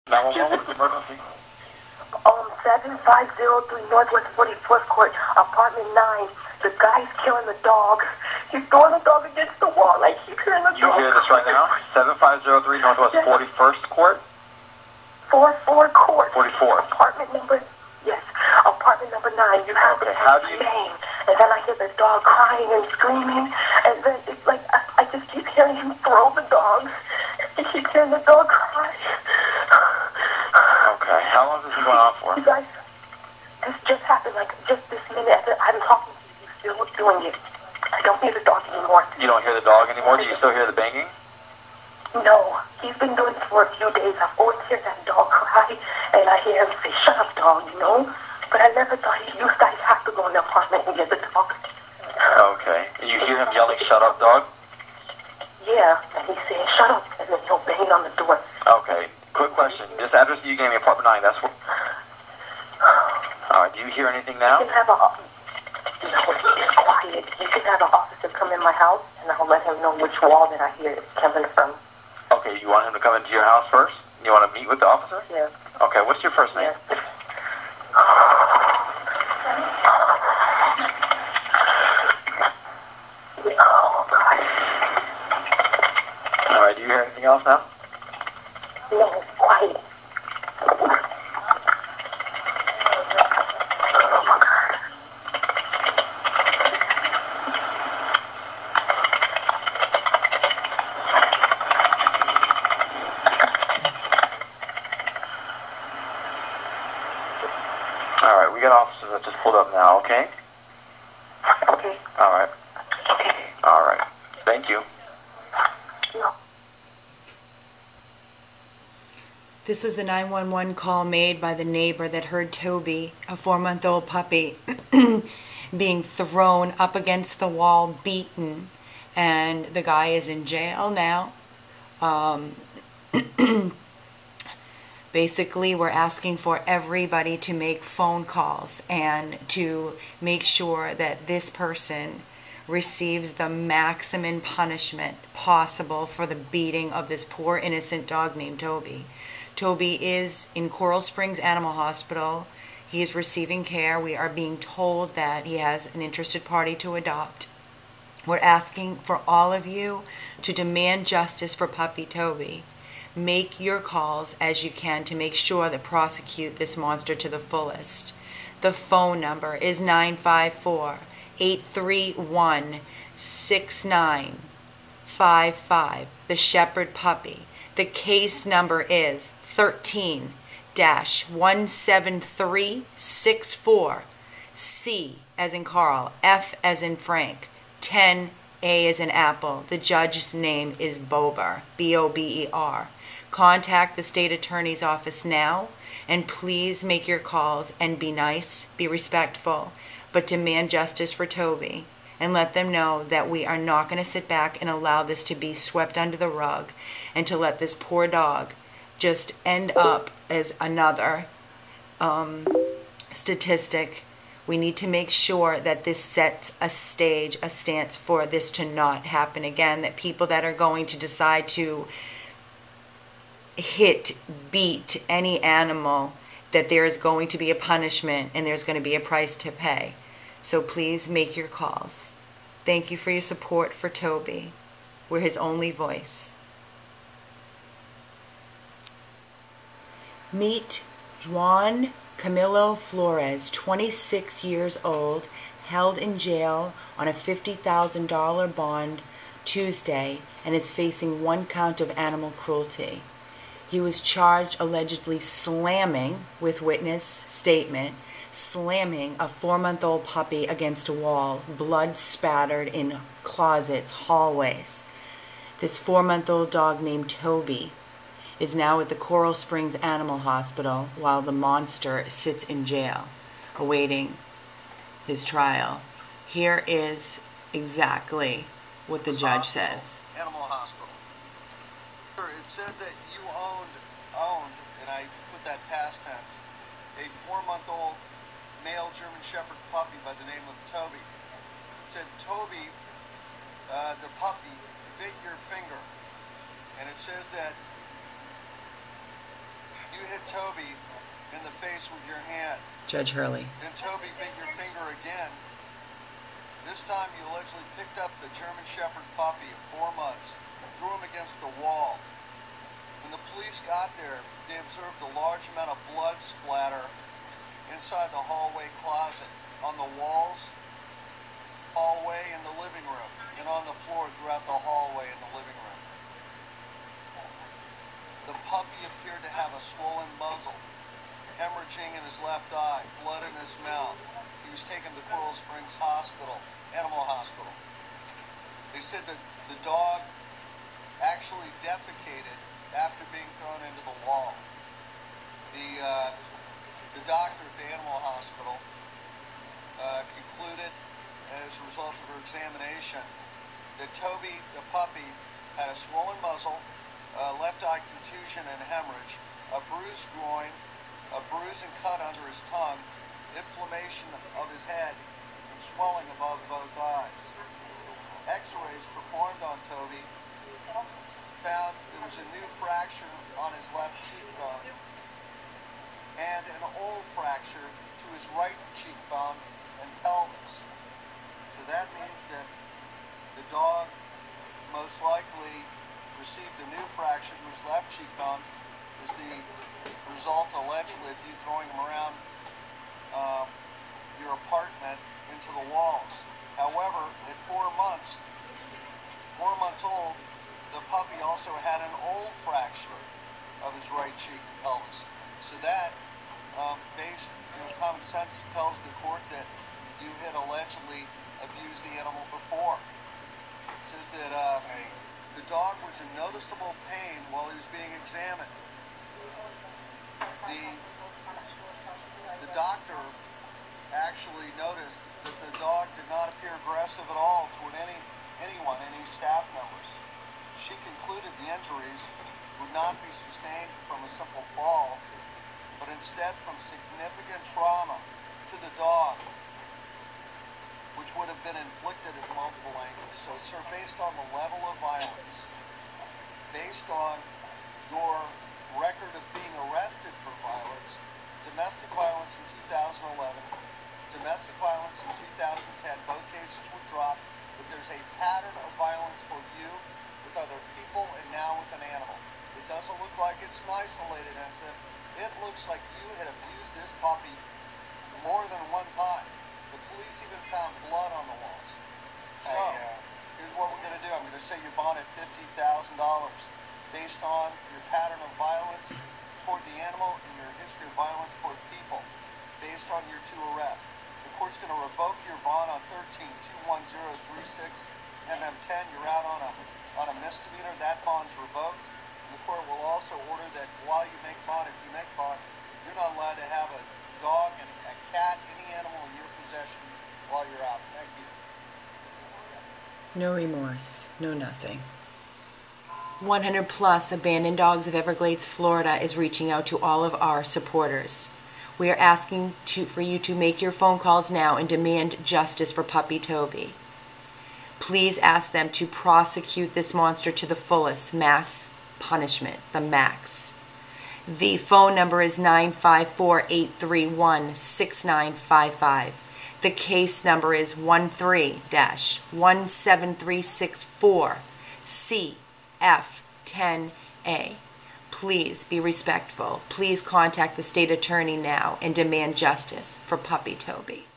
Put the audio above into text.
911, what's the emergency? 7503 Northwest 44th Court, apartment 9. The guy's killing the dog. He's throwing the dog against the wall. I keep hearing the dog. You hear this right now? 7503 Northwest 41st Court? 44 Court. 44. Apartment number, yes, apartment number 9. You have Okay, how do you... name. And then I hear the dog crying and screaming. And then it's like, I just keep hearing him throw the dog. I keep hearing the dog cry. Okay, how long has this been going on for? You guys, this just happened, like, just this minute. I'm talking to you, still doing it. I don't hear the dog anymore. You don't hear the dog anymore? Do you still hear the banging? No, he's been doing it for a few days. I've always heard that dog cry, and I hear him say, "Shut up, dog," you know? But I never thought you guys have to go in the apartment and get the dog. Okay. And you hear him yelling, "Shut up, dog"? Yeah, and he's saying, "Shut up," and then he'll bang on the door. Okay. Quick question. This address that you gave me, apartment 9, that's where... Alright, do you hear anything now? You can have no, it's quiet. You can have an officer come in my house, and I'll let him know which wall that I hear it coming from. Okay, you want him to come into your house first? You want to meet with the officer? Yeah. Okay, what's your first name? Yeah. Alright, do you hear anything else now? No, it's quiet. Alright, we got officers that just pulled up now, okay? Okay. Alright. Okay. Alright. Thank you. No. This was the 911 call made by the neighbor that heard Toby, a 4-month-old puppy, being thrown up against the wall, beaten, and the guy is in jail now. Basically, we're asking for everybody to make phone calls and to make sure that this person receives the maximum punishment possible for the beating of this poor innocent dog named Toby. Toby is in Coral Springs Animal Hospital. He is receiving care. We are being told that he has an interested party to adopt. We're asking for all of you to demand justice for puppy Toby. Make your calls as you can to make sure that prosecute this monster to the fullest. The phone number is 954-831-6955. The Shepherd Puppy. The case number is 13-17364. C as in Carl, F as in Frank, 10 A as in Apple. The judge's name is Bober, B-O-B-E-R. Contact the state attorney's office now, and please make your calls and be nice, be respectful, but demand justice for Toby, and let them know that we are not going to sit back and allow this to be swept under the rug and to let this poor dog just end up as another statistic. We need to make sure that this sets a stage, a stance for this to not happen again, that people that are going to decide to hit, beat any animal, that there is going to be a punishment and there's going to be a price to pay. So please make your calls. Thank you for your support for Toby. We're his only voice. Meet Juan Camilo Flores, 26 years old, held in jail on a $50,000 bond Tuesday and is facing 1 count of animal cruelty. He was charged allegedly slamming, with witness statement, slamming a 4-month-old puppy against a wall, blood spattered in closets, hallways. This 4-month-old dog named Toby is now at the Coral Springs Animal Hospital while the monster sits in jail, awaiting his trial. Here is exactly what the judge says. Animal Hospital. It said that you owned, and I put that past tense, a 4-month-old male German Shepherd puppy by the name of Toby. It said Toby, the puppy, bit your finger. And it says that You hit Toby in the face with your hand. Judge Hurley. Then Toby bit your finger again. This time you allegedly picked up the German Shepherd puppy of 4 months and threw him against the wall. When the police got there, they observed a large amount of blood splatter inside the hallway closet, on the walls, hallway, and the living room, and on the floor throughout the hallway and the living room. The puppy appeared to have a swollen muzzle, hemorrhaging in his left eye, blood in his mouth. He was taken to Coral Springs Hospital, Animal Hospital. They said that the dog actually defecated after being thrown into the wall. The doctor at the animal hospital concluded, as a result of her examination, that Toby, the puppy, had a swollen muzzle, left eye contusion and hemorrhage, a bruised groin, a bruise and cut under his tongue, inflammation of his head, and swelling above both eyes. X-rays performed on Toby found there was a new fracture on his left cheekbone and an old fracture to his right cheekbone and pelvis. So that means that the dog most likely received a new fracture to his left cheekbone as the result, allegedly, of you throwing him around your apartment into the walls. However, at 4 months old, the puppy also had an old fracture of his right cheek and pelvis. So that, based on common sense, tells the court that you had allegedly abused the animal before. It says that the dog was in noticeable pain while he was being examined. The doctor actually noticed that the dog did not appear aggressive at all toward anyone, any staff members. She concluded the injuries would not be sustained from a simple fall, but instead from significant trauma to the dog, which would have been inflicted at multiple angles. So, sir, based on the level of violence, based on your record of being arrested for violence, domestic violence in 2011, domestic violence in 2010, both cases were dropped, but there's a pattern of violence for you with other people and now with an animal. It doesn't look like it's an isolated incident. It looks like you had abused this puppy more than one time. The police even found blood on the walls. So, here's what we're going to do. I'm going to say your bond at $50,000 based on your pattern of violence toward the animal and your history of violence toward people based on your 2 arrests. The court's going to revoke your bond on 13-21036 MM10. You're out on a misdemeanor. That bond's revoked. And the court will also order that while you make bond, if you make bond, you're not allowed to have a dog and a cat, any animal in your possession while you're out. Thank you. No remorse, no nothing. 100 Plus Abandoned Dogs of Everglades, Florida is reaching out to all of our supporters. We are asking for you to make your phone calls now and demand justice for puppy Toby. Please ask them to prosecute this monster to the fullest, mass punishment, the max. The phone number is 954-831-6955. The case number is 13-17364cf10a. Please be respectful. Please contact the state attorney now and demand justice for puppy Toby.